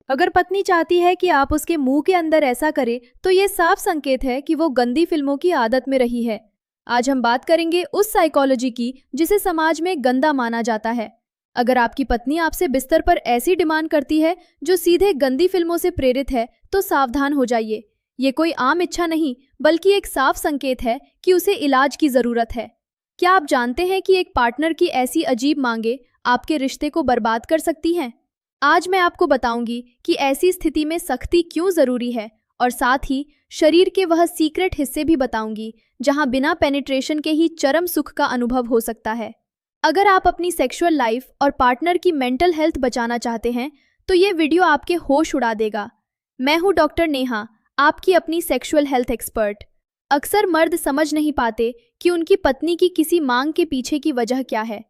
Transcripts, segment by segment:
अगर पत्नी चाहती है कि आप उसके मुंह के अंदर ऐसा करें, तो ये साफ संकेत है कि वो गंदी फिल्मों की आदत में रही है। आज हम बात करेंगे उस साइकोलॉजी की जिसे समाज में गंदा माना जाता है। अगर आपकी पत्नी आपसे बिस्तर पर ऐसी डिमांड करती है जो सीधे गंदी फिल्मों से प्रेरित है, तो सावधान हो जाइए। ये कोई आम इच्छा नहीं, बल्कि एक साफ संकेत है कि उसे इलाज की जरूरत है। क्या आप जानते हैं कि एक पार्टनर की ऐसी अजीब मांगे आपके रिश्ते को बर्बाद कर सकती हैं? आज मैं आपको बताऊंगी कि ऐसी स्थिति में सख्ती क्यों जरूरी है, और साथ ही शरीर के वह सीक्रेट हिस्से भी बताऊंगी जहां बिना पेनिट्रेशन के ही चरम सुख का अनुभव हो सकता है। अगर आप अपनी सेक्सुअल लाइफ और पार्टनर की मेंटल हेल्थ बचाना चाहते हैं, तो ये वीडियो आपके होश उड़ा देगा। मैं हूं डॉक्टर नेहा, आपकी अपनी सेक्सुअल हेल्थ एक्सपर्ट। अक्सर मर्द समझ नहीं पाते कि उनकी पत्नी की किसी मांग के पीछे की वजह क्या है।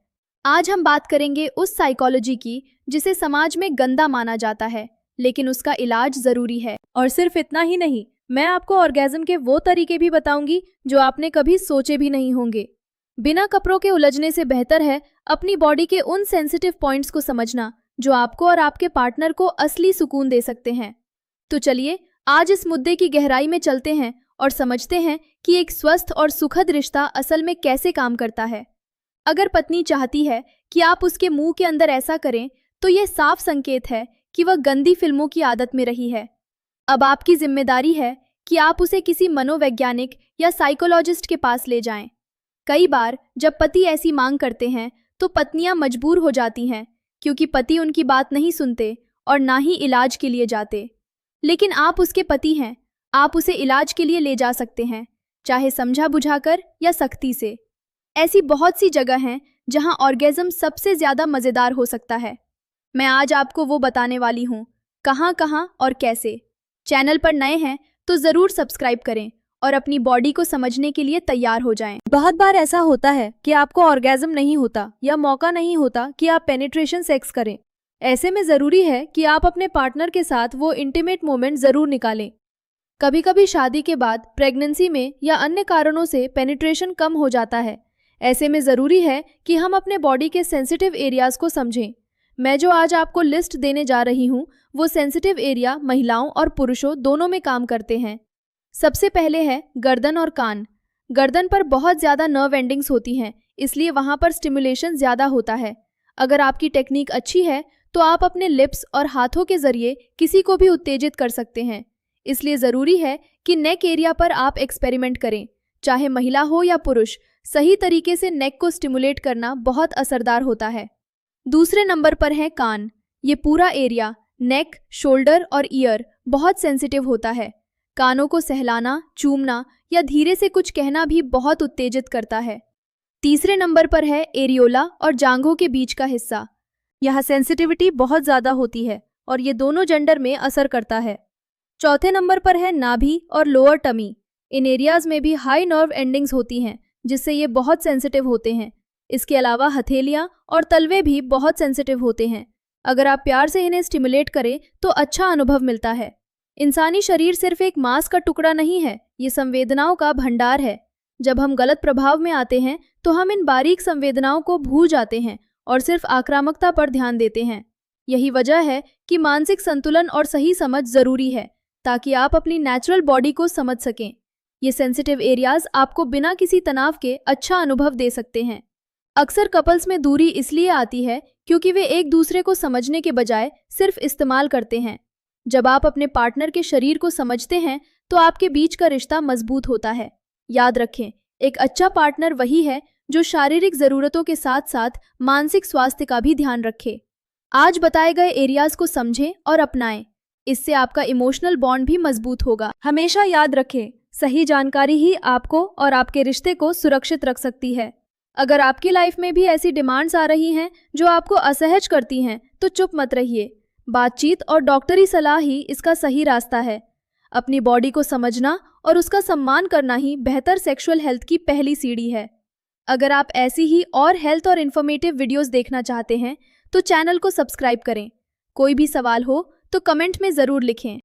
आज हम बात करेंगे उस साइकोलॉजी की जिसे समाज में गंदा माना जाता है, लेकिन उसका इलाज जरूरी है। और सिर्फ इतना ही नहीं, मैं आपको ऑर्गेज्म के वो तरीके भी बताऊंगी जो आपने कभी सोचे भी नहीं होंगे। बिना कपड़ों के उलझने से बेहतर है अपनी बॉडी के उन सेंसिटिव पॉइंट्स को समझना जो आपको और आपके पार्टनर को असली सुकून दे सकते हैं। तो चलिए आज इस मुद्दे की गहराई में चलते हैं और समझते हैं कि एक स्वस्थ और सुखद रिश्ता असल में कैसे काम करता है। अगर पत्नी चाहती है कि आप उसके मुंह के अंदर ऐसा करें, तो ये साफ संकेत है कि वह गंदी फिल्मों की आदत में रही है। अब आपकी जिम्मेदारी है कि आप उसे किसी मनोवैज्ञानिक या साइकोलॉजिस्ट के पास ले जाएं। कई बार जब पति ऐसी मांग करते हैं तो पत्नियां मजबूर हो जाती हैं, क्योंकि पति उनकी बात नहीं सुनते और ना ही इलाज के लिए जाते। लेकिन आप उसके पति हैं, आप उसे इलाज के लिए ले जा सकते हैं, चाहे समझा बुझाकर या सख्ती से। ऐसी बहुत सी जगह हैं जहां ऑर्गेज्म सबसे ज्यादा मजेदार हो सकता है। मैं आज आपको वो बताने वाली हूँ, कहाँ और कैसे। चैनल पर नए हैं तो जरूर सब्सक्राइब करें और अपनी बॉडी को समझने के लिए तैयार हो जाएं। बहुत बार ऐसा होता है कि आपको ऑर्गेज्म नहीं होता या मौका नहीं होता कि आप पेनिट्रेशन सेक्स करें। ऐसे में जरूरी है कि आप अपने पार्टनर के साथ वो इंटीमेट मोमेंट जरूर निकालें। कभी कभी शादी के बाद, प्रेगनेंसी में या अन्य कारणों से पेनिट्रेशन कम हो जाता है। ऐसे में जरूरी है कि हम अपने बॉडी के सेंसिटिव एरियाज को समझें। मैं जो आज आपको लिस्ट देने जा रही हूँ, वो सेंसिटिव एरिया महिलाओं और पुरुषों दोनों में काम करते हैं। सबसे पहले है गर्दन और कान। गर्दन पर बहुत ज्यादा नर्व एंडिंग्स होती हैं, इसलिए वहां पर स्टिमुलेशन ज्यादा होता है। अगर आपकी टेक्निक अच्छी है तो आप अपने लिप्स और हाथों के जरिए किसी को भी उत्तेजित कर सकते हैं। इसलिए जरूरी है कि नेक एरिया पर आप एक्सपेरिमेंट करें। चाहे महिला हो या पुरुष, सही तरीके से नेक को स्टिमुलेट करना बहुत असरदार होता है। दूसरे नंबर पर है कान। ये पूरा एरिया, नेक, शोल्डर और ईयर बहुत सेंसिटिव होता है। कानों को सहलाना, चूमना या धीरे से कुछ कहना भी बहुत उत्तेजित करता है। तीसरे नंबर पर है एरियोला और जांघों के बीच का हिस्सा। यहाँ सेंसिटिविटी बहुत ज्यादा होती है और ये दोनों जेंडर में असर करता है। चौथे नंबर पर है नाभि और लोअर टमी। इन एरियाज में भी हाई नर्व एंडिंग्स होती हैं, जिससे ये बहुत सेंसिटिव होते हैं। इसके अलावा हथेलियां और तलवे भी बहुत सेंसिटिव होते हैं। अगर आप प्यार से इन्हें स्टिमुलेट करें तो अच्छा अनुभव मिलता है। इंसानी शरीर सिर्फ एक मांस का टुकड़ा नहीं है, ये संवेदनाओं का भंडार है। जब हम गलत प्रभाव में आते हैं तो हम इन बारीक संवेदनाओं को भूल जाते हैं और सिर्फ आक्रामकता पर ध्यान देते हैं। यही वजह है कि मानसिक संतुलन और सही समझ जरूरी है, ताकि आप अपनी नेचुरल बॉडी को समझ सकें। ये सेंसिटिव एरियाज आपको बिना किसी तनाव के अच्छा अनुभव दे सकते हैं। अक्सर कपल्स में दूरी इसलिए आती है क्योंकि वे एक दूसरे को समझने के बजाय सिर्फ इस्तेमाल करते हैं। जब आप अपने पार्टनर के शरीर को समझते हैं तो आपके बीच का रिश्ता मजबूत होता है। याद रखें, एक अच्छा पार्टनर वही है जो शारीरिक जरूरतों के साथ साथ मानसिक स्वास्थ्य का भी ध्यान रखे। आज बताए गए एरियाज को समझें और अपनाएं। इससे आपका इमोशनल बॉन्ड भी मजबूत होगा। हमेशा याद रखें, सही जानकारी ही आपको और आपके रिश्ते को सुरक्षित रख सकती है। अगर आपकी लाइफ में भी ऐसी डिमांड्स आ रही हैं जो आपको असहज करती हैं, तो चुप मत रहिए। बातचीत और डॉक्टरी सलाह ही इसका सही रास्ता है। अपनी बॉडी को समझना और उसका सम्मान करना ही बेहतर सेक्सुअल हेल्थ की पहली सीढ़ी है। अगर आप ऐसी ही और हेल्थ और इन्फॉर्मेटिव वीडियोस देखना चाहते हैं तो चैनल को सब्सक्राइब करें। कोई भी सवाल हो तो कमेंट में ज़रूर लिखें।